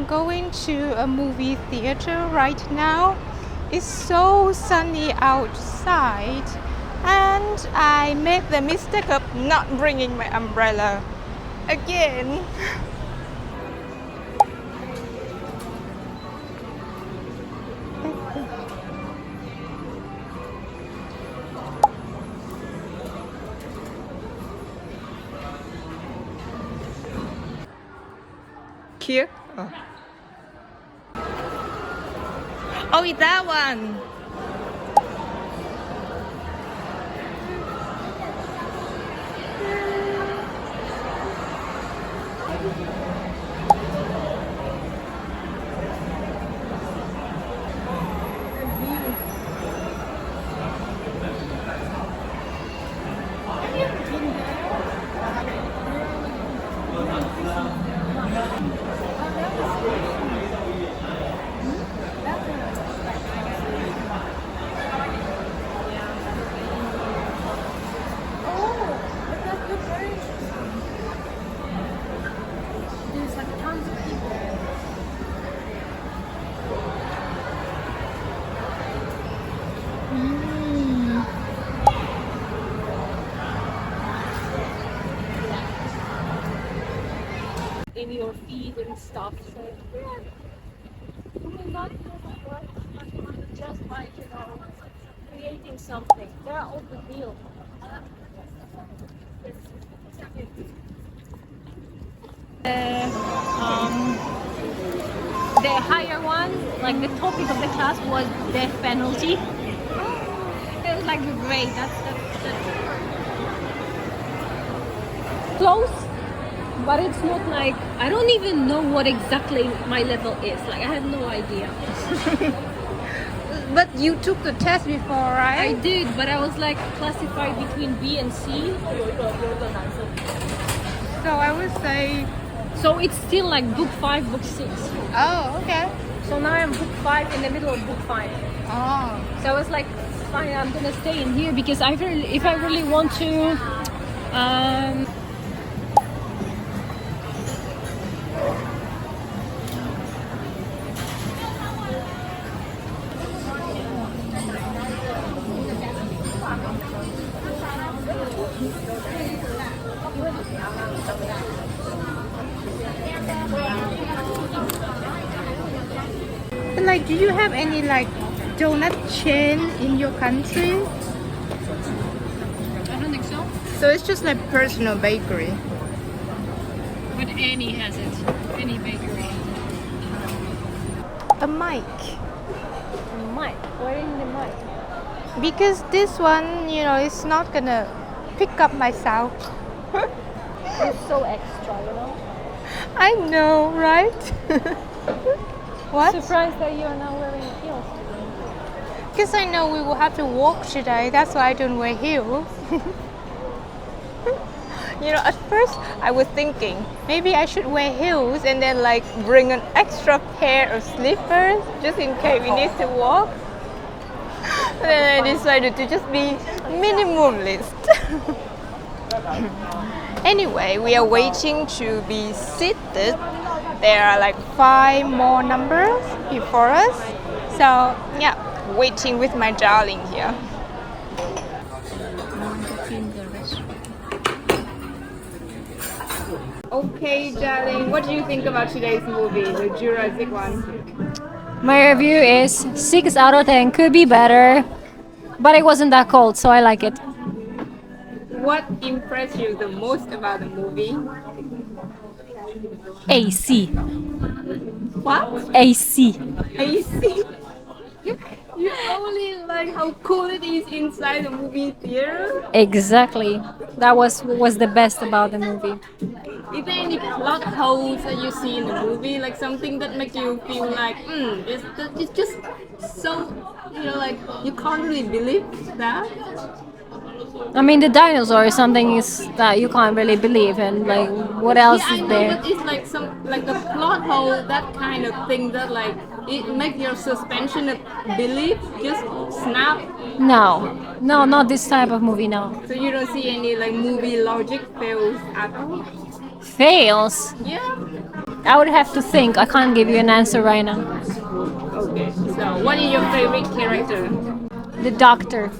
going to a movie theater right now. It's so sunny outside, and I made the mistake of not bringing my umbrella again. Here? Oh, it's that one. In your feed and stuff. So yeah, I mean, not just like creating something. They're all the deal. The higher one, like the topic of the class was death penalty. It was like great. That's close. But it's not like, I don't even know what exactly my level is. Like, I have no idea. But you took the test before, right? I did, but I was like classified between B and C. So I would say... So it's still like book 5, book 6. Oh, okay. So now I'm book 5 in the middle of book 5. Oh. So I was like, fine, I'm gonna stay in here because if I really want to... But like, do you have any like donut chain in your country? I don't think so. So it's just like personal bakery. But Annie has it. Any bakery. A mic. Mic. Where is the mic? Because this one, you know, it's not gonna pick up my sound. It's so extra, you know? I know, right? What? Surprised that you are now wearing heels. Because I know we will have to walk today. That's why I don't wear heels. You know, at first I was thinking maybe I should wear heels and then like bring an extra pair of slippers just in case we need to walk. And then I decided to just be minimalist. Anyway, we are waiting to be seated. There are like 5 more numbers before us. So yeah, waiting with my darling here. Okay, darling, what do you think about today's movie, the Jurassic one? My review is 6 out of 10. Could be better, but it wasn't that cold, so I like it. What impressed you the most about the movie? AC. What? AC. I see. You only like how cool it is inside the movie theater? Exactly. That was the best about the movie. Is there any plot holes that you see in the movie? Like something that makes you feel like, it's just so, you know, like you can't really believe that? I mean, the dinosaur is something is that you can't really believe, and like, what else Yeah, I is know, there? but it's like like a plot hole, that kind of thing that like it makes your suspension of belief just snap. No, not this type of movie. No, So you don't see any like movie logic fails at all. fails. Yeah. I would have to think. I can't give you an answer right now. Okay. So, what is your favorite character? The doctor,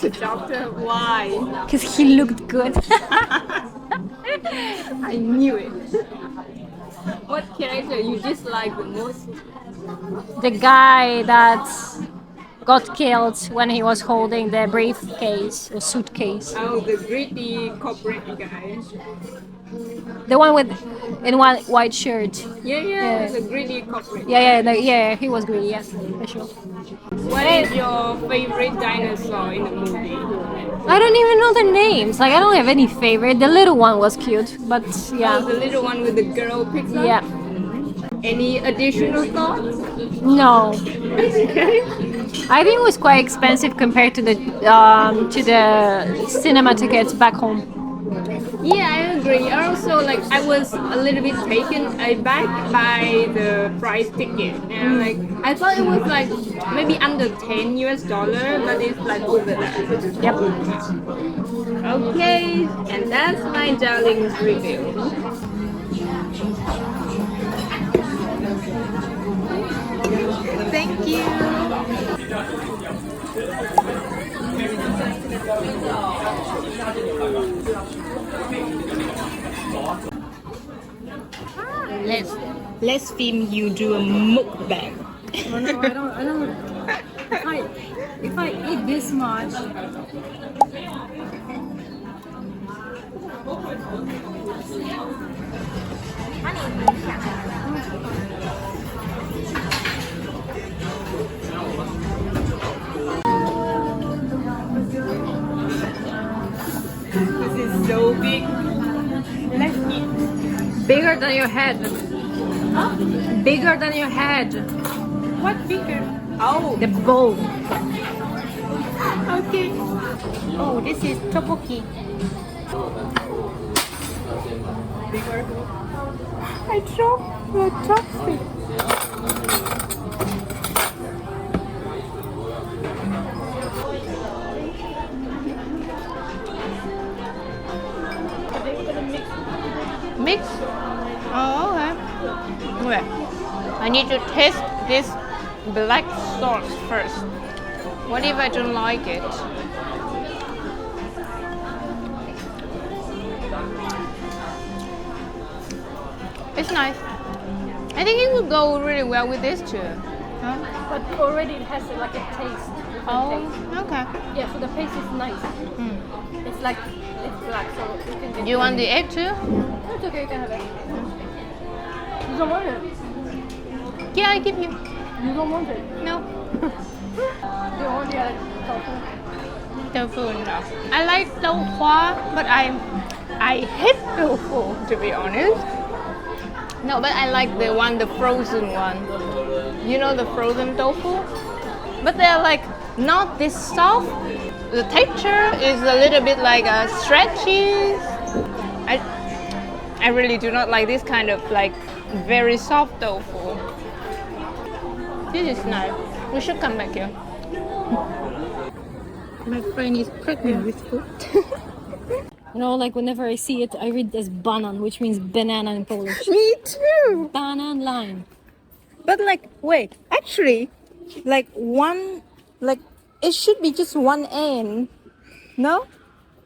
The doctor. Why? because he looked good. I knew it. What character you dislike the most? The guy that got killed when he was holding the briefcase or suitcase. Oh, the greedy corporate guy. The one with in one white shirt. Yeah, the greedy corporate. Yeah, he was greedy, yeah, for sure. What is your favorite dinosaur in the movie? I don't even know their names. Like I don't have any favorite. The little one was cute, but Oh, yeah. the little one with the girl picture? Yeah. Any additional thoughts? No. Okay. I think it was quite expensive compared to the cinema tickets back home. Yeah, I agree. Also, like I was a little bit taken aback by the price ticket. And like I thought it was like maybe under 10 US dollar, but it's like over that. Yep. Okay, and that's my darling's review. Thank you. Let's film you do a mukbang. Oh, no, I don't. If I eat this much, This is so big. Let's eat. bigger than your head. Huh? Bigger than your head. What bigger? Oh, The bowl. okay. Oh, this is tteokbokki. Bigger. I dropped the chopstick. Mix? Oh, okay. Okay. I need to taste this black sauce first. What if I don't like it? It's nice. I think it would go really well with this too. Huh? But already it has like a taste. Oh, okay. Yeah, so the paste is nice. It's like it's black, so you can get. You want the egg too? It's okay, you can have it. You don't want it. Yeah, I give you. You don't want it. No. You want the tofu. Tofu, no. I like tofu, but I hate tofu, to be honest. No, but I like the frozen one. You know the frozen tofu? But they're like not this soft. The texture is a little bit like a stretchy. I really do not like this kind of like very soft tofu. This is nice. We should come back here. My friend is pregnant with food. You know, like whenever I see it, I read as banan, which means banana in Polish. Me too. Banan line. But like, wait, actually, like one, like it should be just one end. No?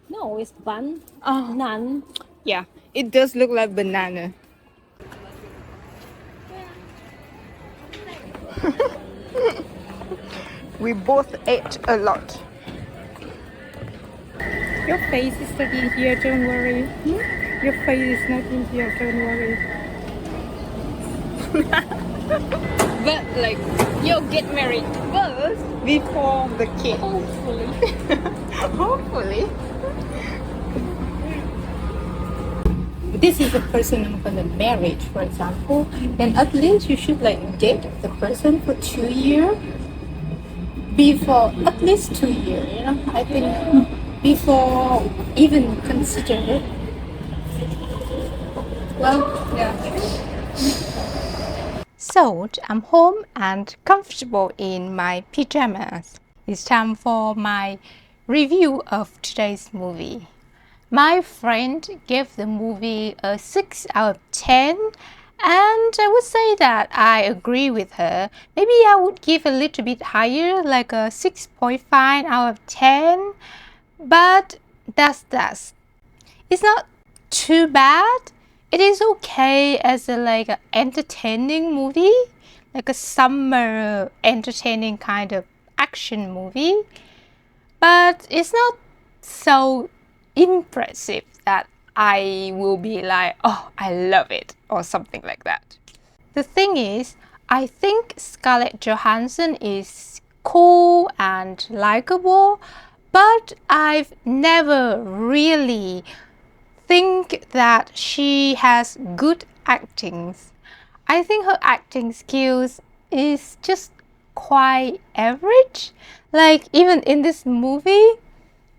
No, it's ban. Oh, Nan. yeah. It does look like banana. We both ate a lot. Your face is not in here, don't worry. Your face is not in here, don't worry. But like, you'll get married first before the kid. Hopefully. Hopefully. This is the person I'm gonna marry, for example, then at least you should like date the person for 2 years before, at least 2 years, you know. I think before even consider it. Well, yeah. So I'm home and comfortable in my pajamas. It's time for my review of today's movie. My friend gave the movie a 6 out of 10 And I would say that I agree with her. Maybe I would give a little bit higher, like a 6.5 out of 10. But that's. It's not too bad. It is okay as a like an entertaining movie, like a summer entertaining kind of action movie. But it's not so impressive that I will be like, oh, I love it, or something like that. The thing is, I think Scarlett Johansson is cool and likable, but I've never really think that she has good acting. I think her acting skills is just quite average. Like even in this movie,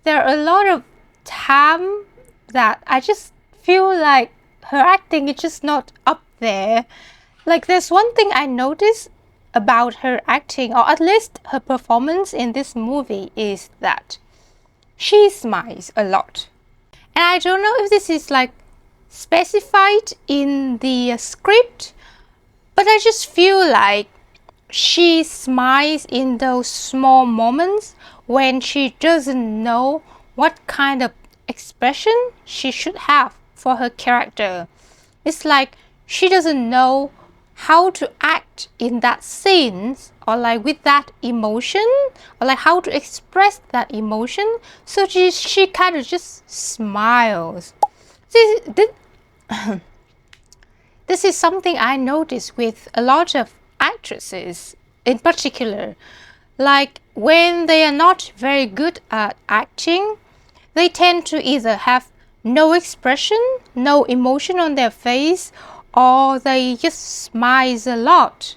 there are a lot of time that I just feel like her acting is just not up there. Like there's one thing I noticed about her acting, or at least her performance in this movie, is that she smiles a lot. And I don't know if this is like specified in the script, but I just feel like she smiles in those small moments when she doesn't know what kind of expression she should have for her character. It's like she doesn't know how to act in that scene, or like with that emotion, or like how to express that emotion, so she kind of just smiles. This is something I notice with a lot of actresses in particular. Like when they are not very good at acting, they tend to either have no expression, no emotion on their face, or they just smile a lot.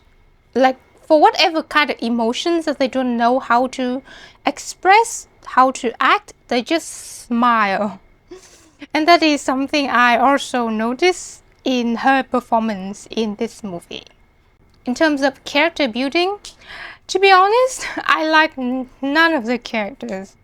Like for whatever kind of emotions that they don't know how to express, how to act, they just smile. And that is something I also noticed in her performance in this movie. In terms of character building, to be honest, I like none of the characters.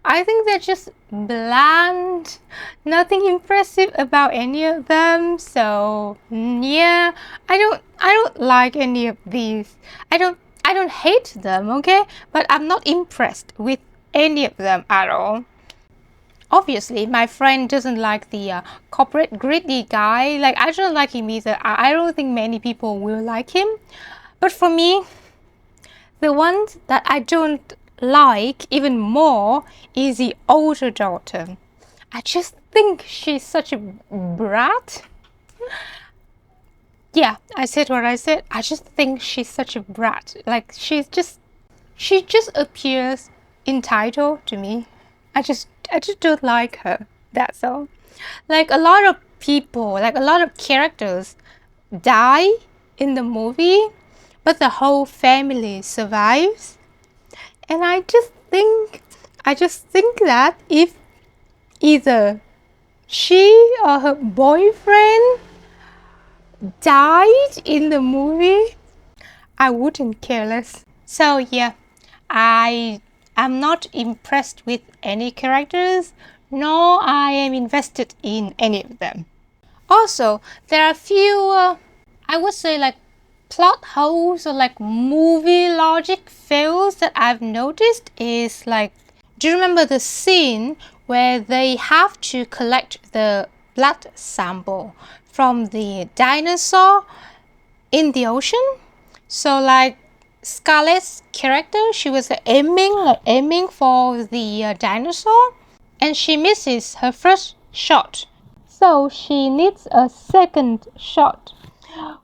I think they're just bland, nothing impressive about any of them. So yeah, I don't like any of these. I don't hate them, okay? But I'm not impressed with any of them at all. Obviously, my friend doesn't like the corporate greedy guy. Like I don't like him either. I don't think many people will like him. But for me, the one that I don't like even more is the older daughter. I just think she's such a brat. Yeah, I said what I said. I just think she's such a brat. Like she just appears entitled to me. I just don't like her. That's all. Like a lot of people, like a lot of characters die in the movie, but the whole family survives. And I just think that if either she or her boyfriend died in the movie, I wouldn't care less. So yeah, I am not impressed with any characters, nor I am invested in any of them. Also, there are a few, I would say like plot holes or like movie logic fails that I've noticed is like, do you remember the scene where they have to collect the blood sample from the dinosaur in the ocean? So like Scarlett's character, she was aiming for the dinosaur, and she misses her first shot. So she needs a second shot.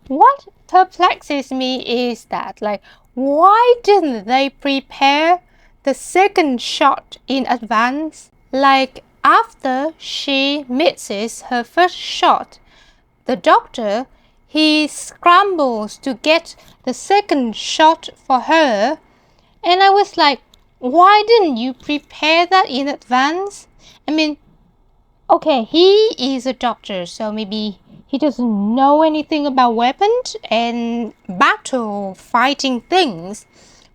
What perplexes me is that, like, why didn't they prepare the second shot in advance? Like, after she misses her first shot, the doctor, he scrambles to get the second shot for her. And I was like, why didn't you prepare that in advance? I mean, okay, he is a doctor, so maybe he doesn't know anything about weapons and battle fighting things.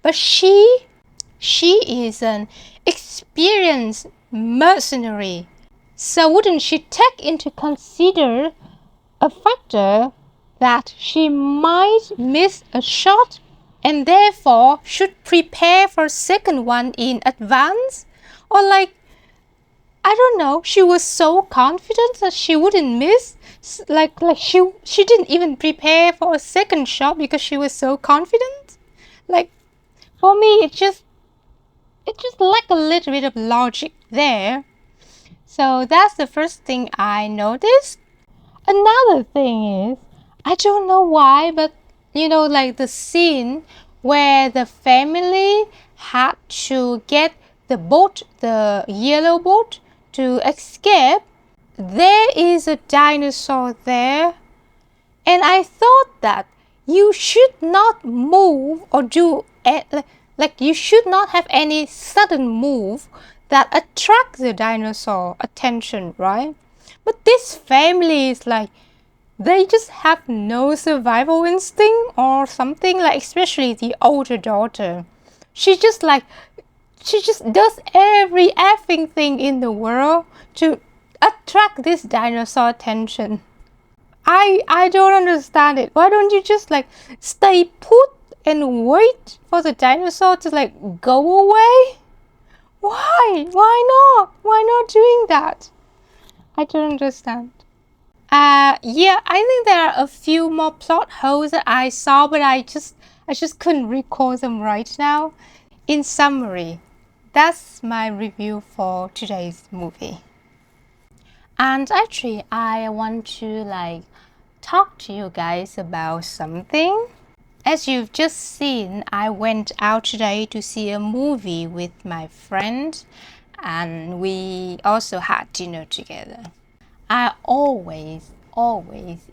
But she is an experienced mercenary. So wouldn't she take into consider a factor that she might miss a shot and therefore should prepare for a second one in advance? Or like, I don't know, she was so confident that she wouldn't miss. Like she didn't even prepare for a second shot because she was so confident. Like, for me, it just lacked a little bit of logic there. So that's the first thing I noticed. Another thing is, I don't know why, but like the scene where the family had to get the boat, the yellow boat, to escape, there is a dinosaur there. And I thought that you should not move or do, like you should not have any sudden move that attracts the dinosaur attention, right? But this family is like, they just have no survival instinct or something, like especially the older daughter. She just does every effing thing in the world to attract this dinosaur attention. I don't understand it. Why don't you just like stay put and wait for the dinosaur to like go away? Why? Why not? Why not doing that? I don't understand. Yeah, I think there are a few more plot holes that I saw, but I just couldn't recall them right now. In summary, that's my review for today's movie. And actually, I want to like talk to you guys about something. As you've just seen, I went out today to see a movie with my friend, and we also had dinner together. I always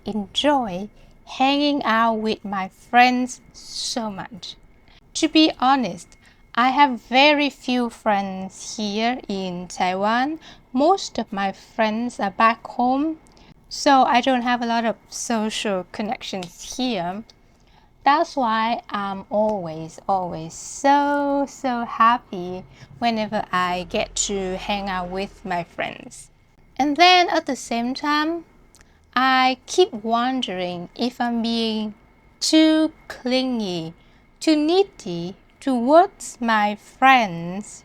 enjoy hanging out with my friends so much. To be honest, I have very few friends here in Taiwan. Most of my friends are back home, so I don't have a lot of social connections here. That's why I'm always so happy whenever I get to hang out with my friends. And then at the same time, I keep wondering if I'm being too clingy, too needy towards my friends,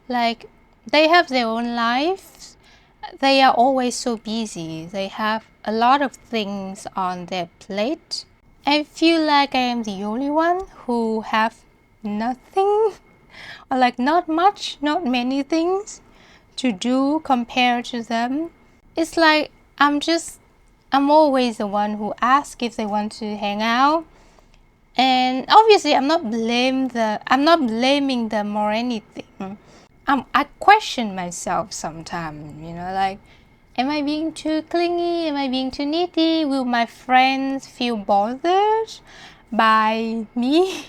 like they have their own lives. They are always so busy. They have a lot of things on their plate. I feel like I am the only one who have nothing or like not much, not many things to do compared to them. It's like I'm always the one who asks if they want to hang out. And obviously I'm not blaming them or anything. I question myself sometimes, like, am I being too clingy? Am I being too needy? Will my friends feel bothered by me?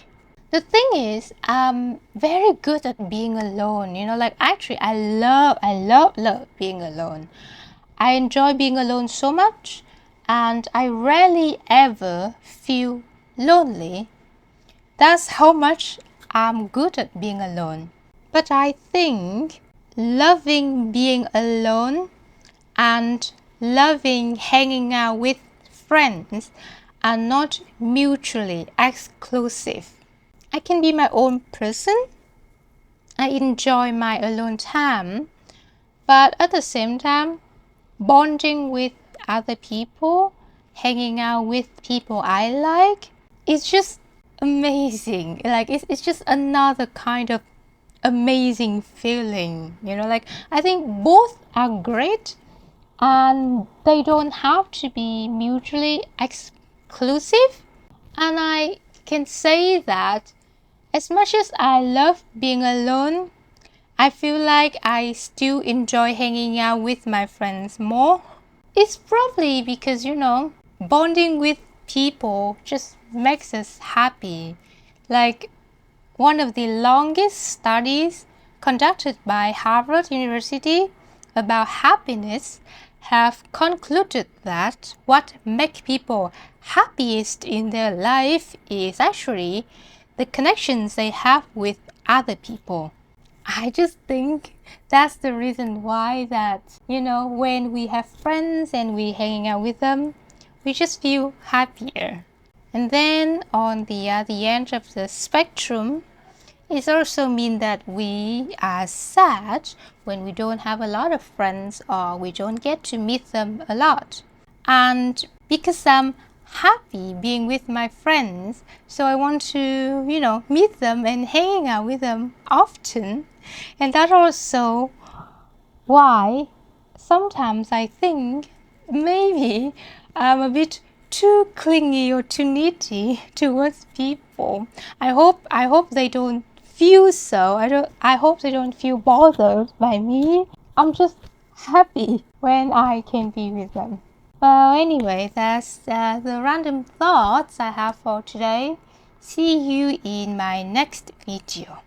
The thing is, I'm very good at being alone. Like actually, I love being alone. I enjoy being alone so much, and I rarely ever feel lonely. That's how much I'm good at being alone. But I think loving being alone and loving hanging out with friends are not mutually exclusive. I can be my own person. I enjoy my alone time, but at the same time, bonding with other people, hanging out with people I like, it's just amazing. Like it's just another kind of amazing feeling. Like I think both are great, and they don't have to be mutually exclusive. And I can say that as much as I love being alone, I feel like I still enjoy hanging out with my friends more. It's probably because, bonding with people just makes us happy. Like one of the longest studies conducted by Harvard University about happiness have concluded that what makes people happiest in their life is actually the connections they have with other people. I just think that's the reason why that, when we have friends and we hanging out with them, we just feel happier. And then on the end of the spectrum, it also means that we are sad when we don't have a lot of friends or we don't get to meet them a lot. And because I'm happy being with my friends, so I want to, meet them and hang out with them often. And that's also why sometimes I think maybe I'm a bit too clingy or too needy towards people. I hope they don't feel so. I hope they don't feel bothered by me. I'm just happy when I can be with them. Well, anyway, that's the random thoughts I have for today. See you in my next video.